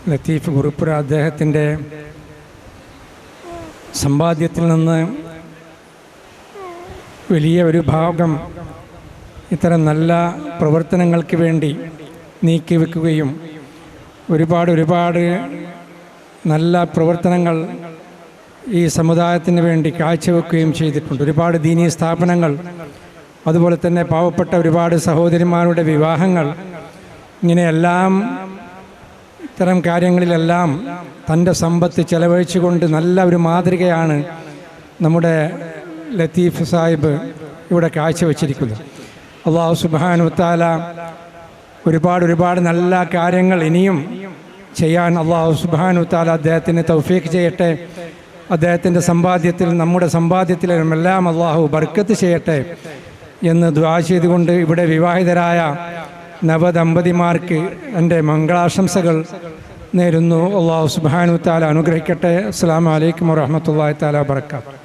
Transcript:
ലത്തീഫ് കുറുപ്പുര അദ്ദേഹത്തിൻ്റെ സമ്പാദ്യത്തിൽ നിന്ന് വലിയ ഒരു ഭാഗം ഇത്തരം നല്ല പ്രവർത്തനങ്ങൾക്ക് വേണ്ടി നീക്കിവെക്കുകയും ഒരുപാട് നല്ല പ്രവർത്തനങ്ങൾ ഈ സമുദായത്തിന് വേണ്ടി കാഴ്ചവെക്കുകയും ചെയ്തിട്ടുണ്ട്. ഒരുപാട് ദീനീ സ്ഥാപനങ്ങൾ, അതുപോലെ തന്നെ പാവപ്പെട്ട ഒരുപാട് സഹോദരിമാരുടെ വിവാഹങ്ങൾ, ഇങ്ങനെയെല്ലാം ഇത്തരം കാര്യങ്ങളിലെല്ലാം തൻ്റെ സമ്പത്ത് ചെലവഴിച്ചുകൊണ്ട് നല്ല ഒരു മാതൃകയാണ് നമ്മുടെ ലത്തീഫ് സാഹിബ് ഇവിടെ കാഴ്ചവെച്ചിരിക്കുന്നത്. അല്ലാഹു സുബ്ഹാനഹു വ തആല ഒരുപാട് നല്ല കാര്യങ്ങൾ ഇനിയും ചെയ്യാൻ അല്ലാഹു സുബ്ഹാനഹു വ തആല അദ്ദേഹത്തിന് തൗഫീഖ് ചെയ്യട്ടെ. അദ്ദേഹത്തിൻ്റെ സമ്പാദ്യത്തിൽ, നമ്മുടെ സമ്പാദ്യത്തിലെല്ലാം അല്ലാഹു ബർക്കത്ത് ചെയ്യട്ടെ എന്ന് ദുആ ചെയ്തുകൊണ്ട് ഇവിടെ വിവാഹിതരായ നവദമ്പതിമാർക്ക് എൻ്റെ മംഗളാശംസകൾ നേരുന്നു. അല്ലാഹു സുബ്ഹാനഹു വ തആല അനുഗ്രഹിക്കട്ടെ. അസ്സലാമു അലൈക്കും വറഹ്മത്തുള്ളാഹി തആല വബറകാതുഹു.